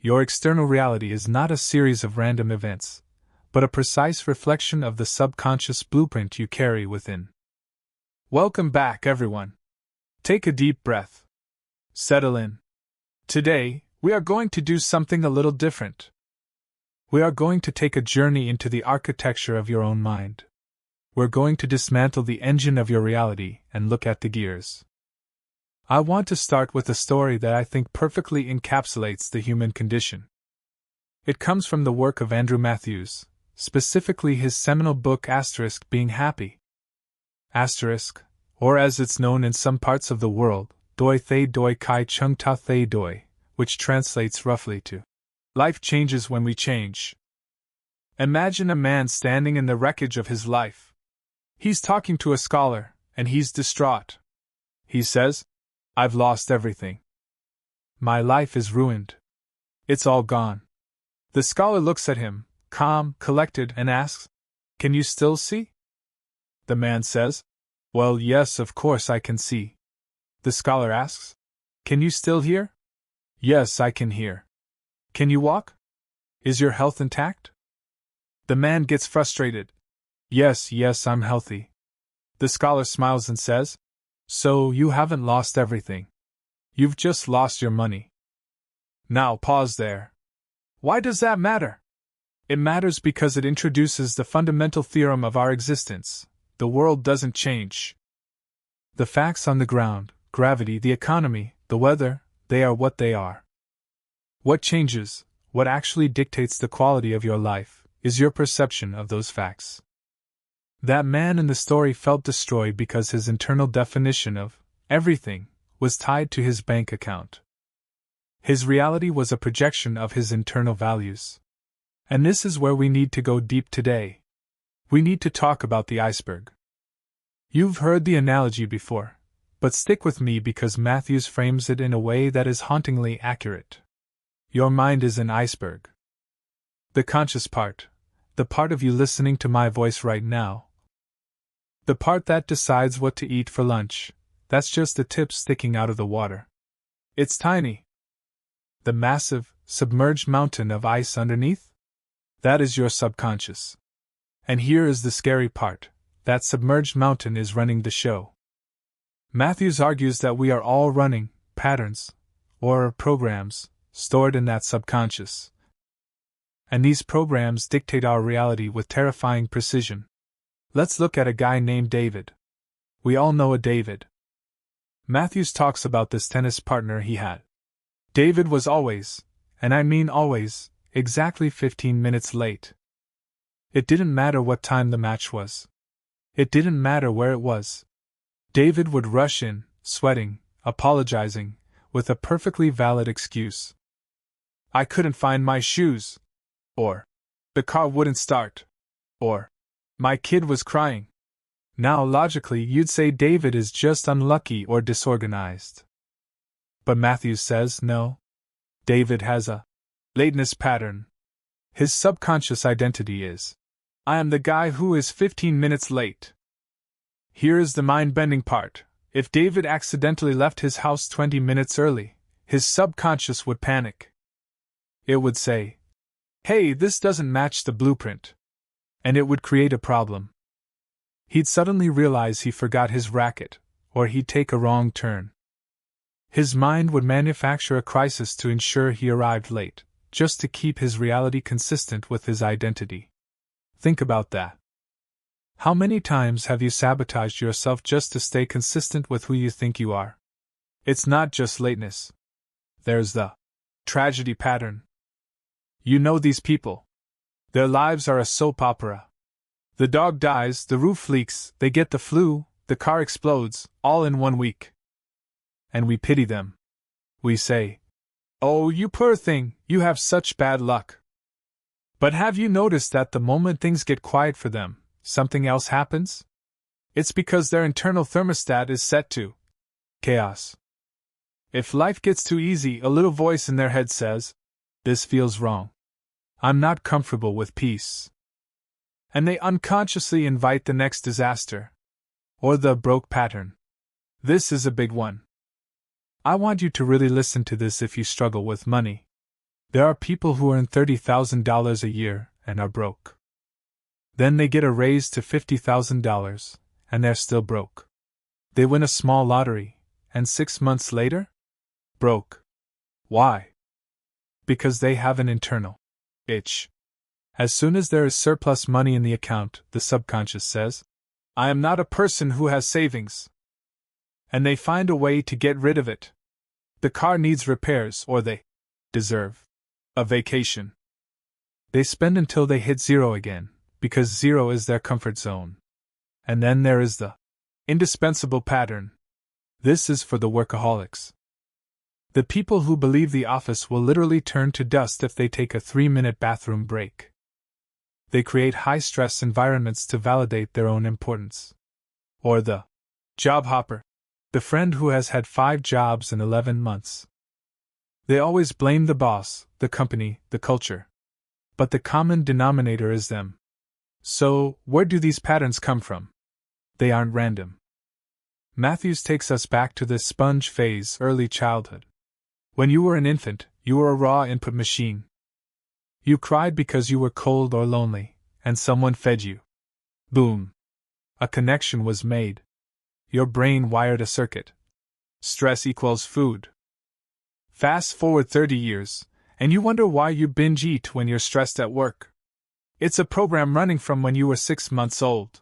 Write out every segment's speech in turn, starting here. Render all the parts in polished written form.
Your external reality is not a series of random events, but a precise reflection of the subconscious blueprint you carry within. Welcome back, everyone. Take a deep breath. Settle in. Today, we are going to do something a little different. We are going to take a journey into the architecture of your own mind. We're going to dismantle the engine of your reality and look at the gears. I want to start with a story that I think perfectly encapsulates the human condition. It comes from the work of Andrew Matthews, specifically his seminal book Being Happy. Or as it's known in some parts of the world, Doi Thay Doi Kai Chung Ta Thay Doi, which translates roughly to Life changes when we change. Imagine a man standing in the wreckage of his life. He's talking to a scholar, and he's distraught. He says, "I've lost everything. My life is ruined. It's all gone." The scholar looks at him, calm, collected, and asks, "Can you still see?" The man says, "Well, yes, of course I can see." The scholar asks, "Can you still hear?" "Yes, I can hear." "Can you walk? Is your health intact?" The man gets frustrated. Yes, I'm healthy." The scholar smiles and says, "So you haven't lost everything. You've just lost your money." Now pause there. Why does that matter? It matters because it introduces the fundamental theorem of our existence: the world doesn't change. The facts on the ground, gravity, the economy, the weather, they are what they are. What changes, what actually dictates the quality of your life, is your perception of those facts. That man in the story felt destroyed because his internal definition of everything was tied to his bank account. His reality was a projection of his internal values. And this is where we need to go deep today. We need to talk about the iceberg. You've heard the analogy before, but stick with me because Matthews frames it in a way that is hauntingly accurate. Your mind is an iceberg. The conscious part, the part of you listening to my voice right now, the part that decides what to eat for lunch, that's just the tip sticking out of the water. It's tiny. The massive, submerged mountain of ice underneath? That is your subconscious. And here is the scary part: that submerged mountain is running the show. Matthews argues that we are all running patterns, or programs, stored in that subconscious. And these programs dictate our reality with terrifying precision. Let's look at a guy named David. We all know a David. Matthews talks about this tennis partner he had. David was always, and I mean always, exactly 15 minutes late. It didn't matter what time the match was. It didn't matter where it was. David would rush in, sweating, apologizing, with a perfectly valid excuse. "I couldn't find my shoes," or "the car wouldn't start," or "my kid was crying." Now, logically, you'd say David is just unlucky or disorganized. But Matthews says no. David has a lateness pattern. His subconscious identity is, "I am the guy who is 15 minutes late." Here is the mind-bending part. If David accidentally left his house 20 minutes early, his subconscious would panic. It would say, "Hey, this doesn't match the blueprint." And it would create a problem. He'd suddenly realize he forgot his racket, or he'd take a wrong turn. His mind would manufacture a crisis to ensure he arrived late, just to keep his reality consistent with his identity. Think about that. How many times have you sabotaged yourself just to stay consistent with who you think you are? It's not just lateness. There's the tragedy pattern. You know these people. Their lives are a soap opera. The dog dies, the roof leaks, they get the flu, the car explodes, all in 1 week. And we pity them. We say, "Oh, you poor thing, you have such bad luck." But have you noticed that the moment things get quiet for them, something else happens? It's because their internal thermostat is set to chaos. If life gets too easy, a little voice in their head says, "This feels wrong. I'm not comfortable with peace." And they unconsciously invite the next disaster. Or the broke pattern. This is a big one. I want you to really listen to this if you struggle with money. There are people who earn $30,000 a year and are broke. Then they get a raise to $50,000, and they're still broke. They win a small lottery, and 6 months later? Broke. Why? Because they have an internal itch. As soon as there is surplus money in the account, the subconscious says, I am not a person who has savings. And they find a way to get rid of it. The car needs repairs, or they deserve a vacation. They spend until they hit zero again, because zero is their comfort zone. And then there is the indispensable pattern. This is for the workaholics. The people who believe the office will literally turn to dust if they take a 3-minute bathroom break. They create high-stress environments to validate their own importance. Or the job hopper, the friend who has had 5 jobs in 11 months. They always blame the boss, the company, the culture. But the common denominator is them. So, where do these patterns come from? They aren't random. Matthews takes us back to this sponge phase, early childhood. When you were an infant, you were a raw input machine. You cried because you were cold or lonely, and someone fed you. Boom. A connection was made. Your brain wired a circuit. Stress equals food. Fast forward 30 years, and you wonder why you binge eat when you're stressed at work. It's a program running from when you were 6 months old.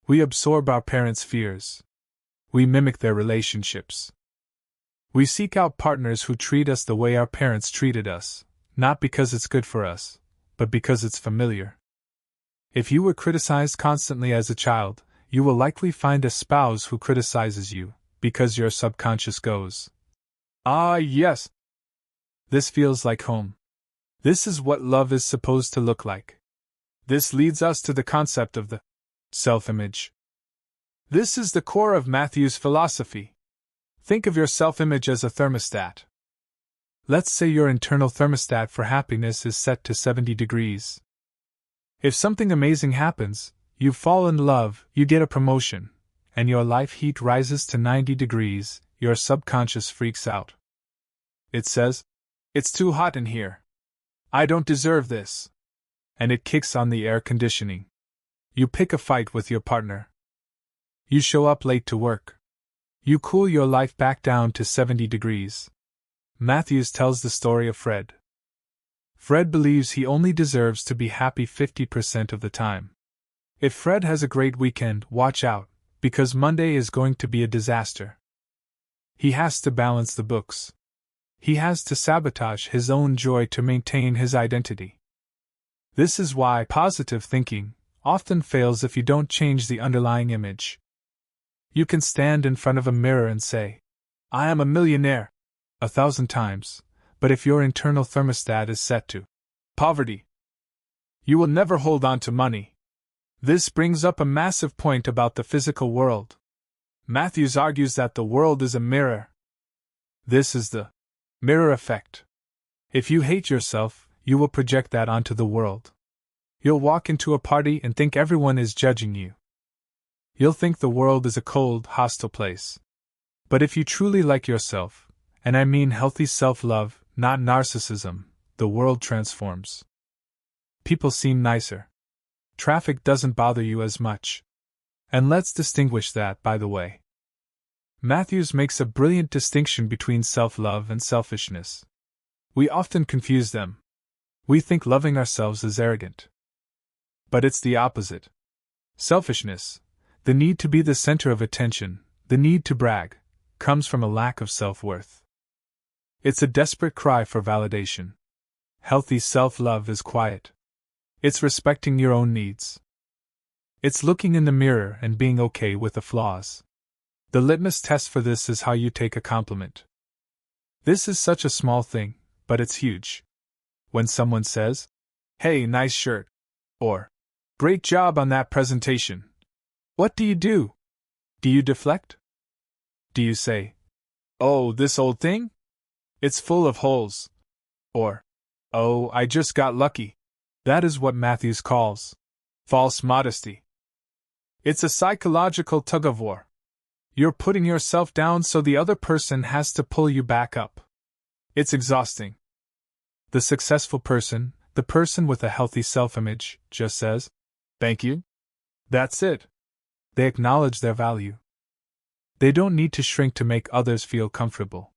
We absorb our parents' fears. We mimic their relationships. We seek out partners who treat us the way our parents treated us, not because it's good for us, but because it's familiar. If you were criticized constantly as a child, you will likely find a spouse who criticizes you, because your subconscious goes, ah, yes. This feels like home. This is what love is supposed to look like. This leads us to the concept of the self-image. This is the core of Matthews' philosophy. Think of your self-image as a thermostat. Let's say your internal thermostat for happiness is set to 70 degrees. If something amazing happens, you fall in love, you get a promotion, and your life heat rises to 90 degrees, your subconscious freaks out. It says, it's too hot in here. I don't deserve this. And it kicks on the air conditioning. You pick a fight with your partner. You show up late to work. You cool your life back down to 70 degrees. Matthews tells the story of Fred. Fred believes he only deserves to be happy 50% of the time. If Fred has a great weekend, watch out, because Monday is going to be a disaster. He has to balance the books. He has to sabotage his own joy to maintain his identity. This is why positive thinking often fails if you don't change the underlying image. You can stand in front of a mirror and say, I am a millionaire, 1,000 times, but if your internal thermostat is set to poverty, you will never hold on to money. This brings up a massive point about the physical world. Matthews argues that the world is a mirror. This is the mirror effect. If you hate yourself, you will project that onto the world. You'll walk into a party and think everyone is judging you. You'll think the world is a cold, hostile place. But if you truly like yourself, and I mean healthy self-love, not narcissism, the world transforms. People seem nicer. Traffic doesn't bother you as much. And let's distinguish that, by the way. Matthews makes a brilliant distinction between self-love and selfishness. We often confuse them. We think loving ourselves is arrogant. But it's the opposite. Selfishness, the need to be the center of attention, the need to brag, comes from a lack of self-worth. It's a desperate cry for validation. Healthy self-love is quiet. It's respecting your own needs. It's looking in the mirror and being okay with the flaws. The litmus test for this is how you take a compliment. This is such a small thing, but it's huge. When someone says, "Hey, nice shirt," or "Great job on that presentation," what do? Do you deflect? Do you say, "Oh, this old thing? It's full of holes," or "Oh, I just got lucky"? That is what Matthews calls false modesty. It's a psychological tug-of-war. You're putting yourself down so the other person has to pull you back up. It's exhausting. The successful person, the person with a healthy self-image, just says, "Thank you." That's it. They acknowledge their value. They don't need to shrink to make others feel comfortable.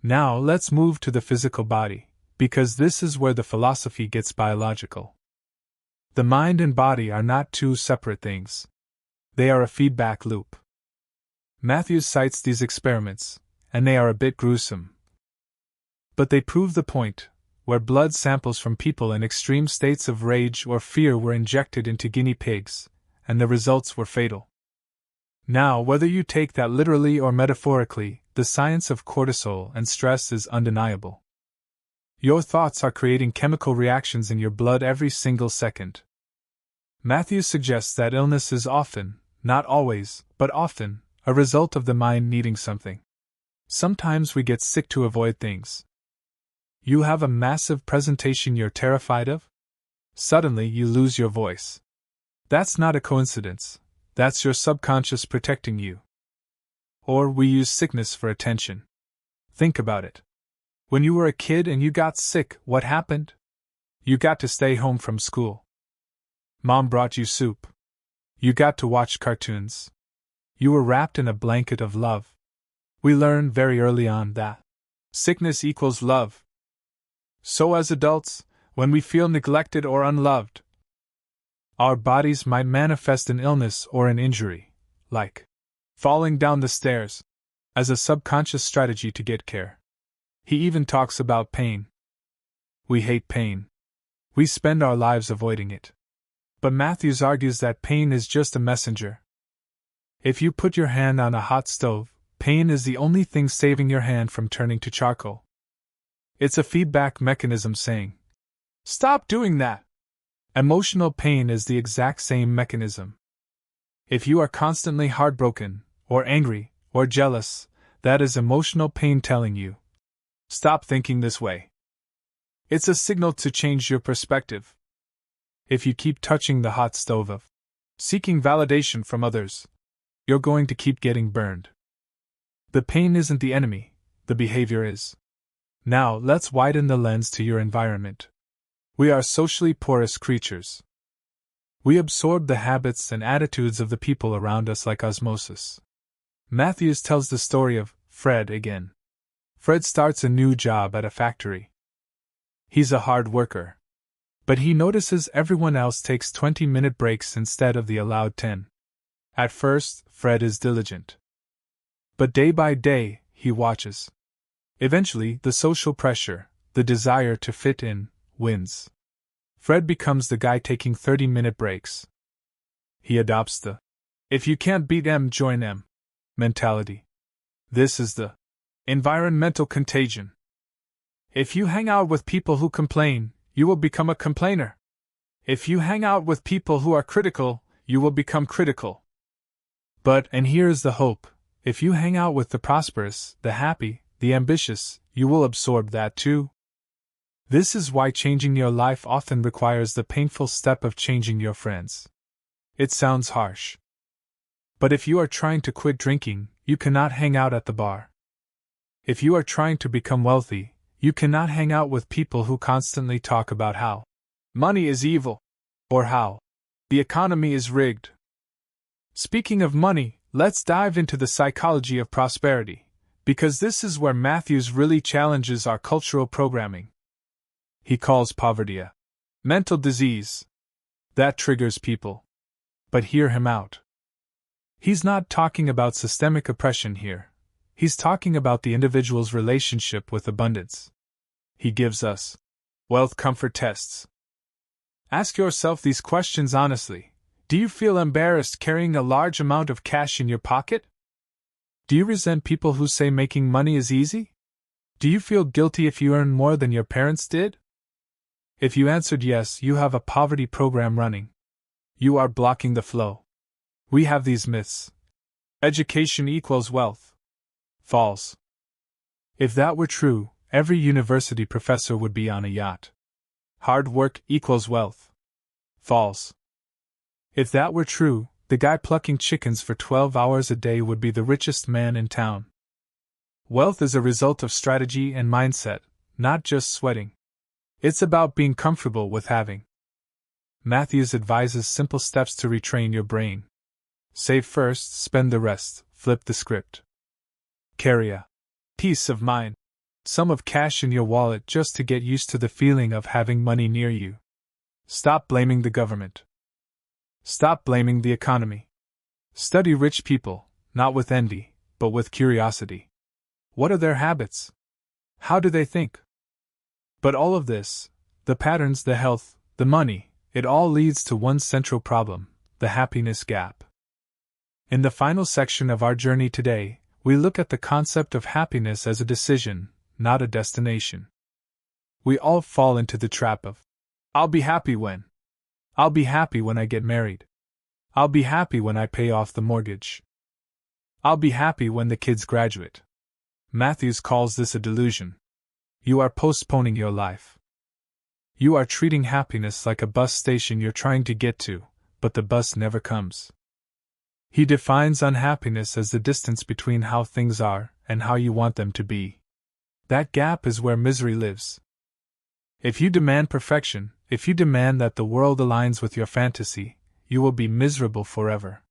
Now let's move to the physical body, because this is where the philosophy gets biological. The mind and body are not two separate things. They are a feedback loop. Matthews cites these experiments, and they are a bit gruesome. But they prove the point, where blood samples from people in extreme states of rage or fear were injected into guinea pigs, and the results were fatal. Now, whether you take that literally or metaphorically, the science of cortisol and stress is undeniable. Your thoughts are creating chemical reactions in your blood every single second. Matthews suggests that illness is often, not always, but often, a result of the mind needing something. Sometimes we get sick to avoid things. You have a massive presentation you're terrified of? Suddenly you lose your voice. That's not a coincidence. That's your subconscious protecting you. Or we use sickness for attention. Think about it. When you were a kid and you got sick, what happened? You got to stay home from school. Mom brought you soup. You got to watch cartoons. You were wrapped in a blanket of love. We learned very early on that sickness equals love. So as adults, when we feel neglected or unloved, our bodies might manifest an illness or an injury, like falling down the stairs, as a subconscious strategy to get care. He even talks about pain. We hate pain. We spend our lives avoiding it. But Matthews argues that pain is just a messenger. If you put your hand on a hot stove, pain is the only thing saving your hand from turning to charcoal. It's a feedback mechanism saying, "Stop doing that." Emotional pain is the exact same mechanism. If you are constantly heartbroken, or angry, or jealous, that is emotional pain telling you, "Stop thinking this way." It's a signal to change your perspective. If you keep touching the hot stove of seeking validation from others, you're going to keep getting burned. The pain isn't the enemy, the behavior is. Now let's widen the lens to your environment. We are socially porous creatures. We absorb the habits and attitudes of the people around us like osmosis. Matthews tells the story of Fred again. Fred starts a new job at a factory. He's a hard worker. But he notices everyone else takes 20-minute breaks instead of the allowed 10. At first, Fred is diligent. But day by day, he watches. Eventually, the social pressure, the desire to fit in, wins. Fred becomes the guy taking 30-minute breaks. He adopts the "if you can't beat M, join M" mentality. This is the environmental contagion. If you hang out with people who complain, you will become a complainer. If you hang out with people who are critical, you will become critical. But, and here is the hope, if you hang out with the prosperous, the happy, the ambitious, you will absorb that too. This is why changing your life often requires the painful step of changing your friends. It sounds harsh. But if you are trying to quit drinking, you cannot hang out at the bar. If you are trying to become wealthy, you cannot hang out with people who constantly talk about how money is evil, or how the economy is rigged. Speaking of money, let's dive into the psychology of prosperity, because this is where Matthews really challenges our cultural programming. He calls poverty a mental disease. That triggers people. But hear him out. He's not talking about systemic oppression here. He's talking about the individual's relationship with abundance. He gives us wealth comfort tests. Ask yourself these questions honestly. Do you feel embarrassed carrying a large amount of cash in your pocket? Do you resent people who say making money is easy? Do you feel guilty if you earn more than your parents did? If you answered yes, you have a poverty program running. You are blocking the flow. We have these myths. Education equals wealth. False. If that were true, every university professor would be on a yacht. Hard work equals wealth. False. If that were true, the guy plucking chickens for 12 hours a day would be the richest man in town. Wealth is a result of strategy and mindset, not just sweating. It's about being comfortable with having. Matthews advises simple steps to retrain your brain. Save first, spend the rest, flip the script. Carry a peace of mind, sum of cash in your wallet just to get used to the feeling of having money near you. Stop blaming the government. Stop blaming the economy. Study rich people, not with envy, but with curiosity. What are their habits? How do they think? But all of this, the patterns, the health, the money, it all leads to one central problem, the happiness gap. In the final section of our journey today, we look at the concept of happiness as a decision, not a destination. We all fall into the trap of, I'll be happy when I get married. I'll be happy when I pay off the mortgage. I'll be happy when the kids graduate. Matthews calls this a delusion. You are postponing your life. You are treating happiness like a bus station you're trying to get to, but the bus never comes. He defines unhappiness as the distance between how things are and how you want them to be. That gap is where misery lives. If you demand perfection, if you demand that the world aligns with your fantasy, you will be miserable forever.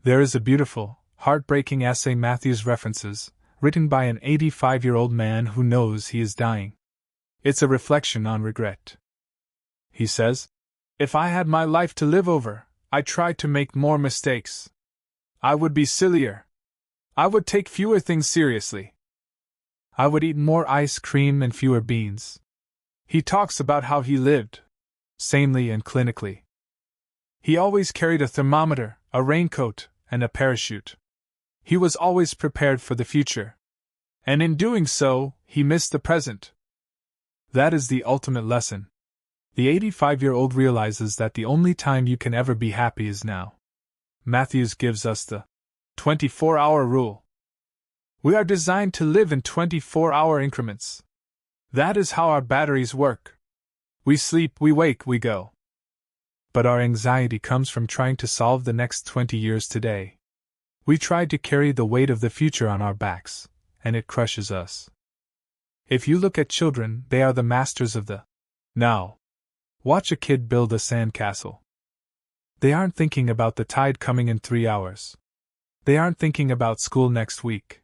There is a beautiful, heartbreaking essay Matthews references, written by an 85-year-old man who knows he is dying. It's a reflection on regret. He says, "If I had my life to live over, I'd try to make more mistakes. I would be sillier. I would take fewer things seriously. I would eat more ice cream and fewer beans." He talks about how he lived, sanely and clinically. He always carried a thermometer, a raincoat, and a parachute. He was always prepared for the future. And in doing so, he missed the present. That is the ultimate lesson. The 85-year-old realizes that the only time you can ever be happy is now. Matthews gives us the 24-hour rule. We are designed to live in 24-hour increments. That is how our batteries work. We sleep, we wake, we go. But our anxiety comes from trying to solve the next 20 years today. We try to carry the weight of the future on our backs, and it crushes us. If you look at children, they are the masters of the now. Watch a kid build a sandcastle. They aren't thinking about the tide coming in 3 hours. They aren't thinking about school next week.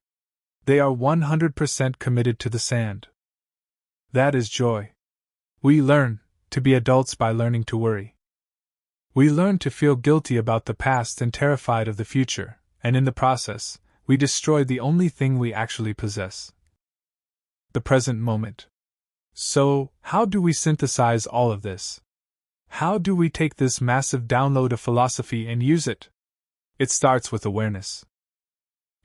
They are 100% committed to the sand. That is joy. We learn to be adults by learning to worry. We learn to feel guilty about the past and terrified of the future, and in the process, we destroy the only thing we actually possess: the present moment. So, how do we synthesize all of this? How do we take this massive download of philosophy and use it? It starts with awareness.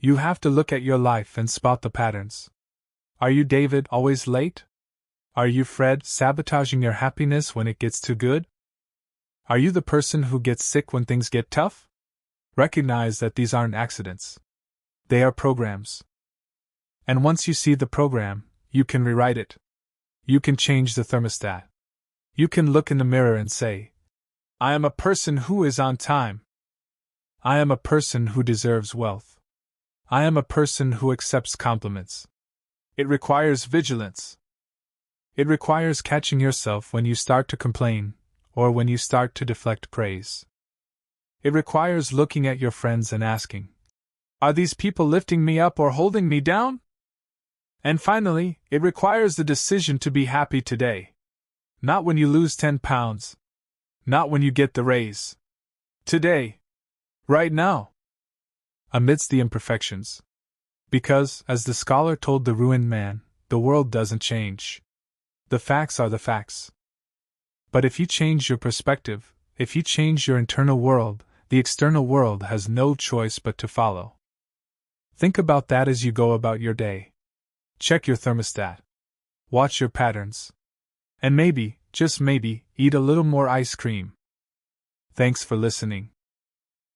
You have to look at your life and spot the patterns. Are you David, always late? Are you Fred, sabotaging your happiness when it gets too good? Are you the person who gets sick when things get tough? Recognize that these aren't accidents. They are programs. And once you see the program, you can rewrite it. You can change the thermostat. You can look in the mirror and say, I am a person who is on time. I am a person who deserves wealth. I am a person who accepts compliments. It requires vigilance. It requires catching yourself when you start to complain, or when you start to deflect praise. It requires looking at your friends and asking, are these people lifting me up or holding me down? And finally, it requires the decision to be happy today. Not when you lose 10 pounds. Not when you get the raise. Today. Right now. Amidst the imperfections. Because, as the scholar told the ruined man, the world doesn't change. The facts are the facts. But if you change your perspective, if you change your internal world, the external world has no choice but to follow. Think about that as you go about your day. Check your thermostat. Watch your patterns. And maybe, just maybe, eat a little more ice cream. Thanks for listening.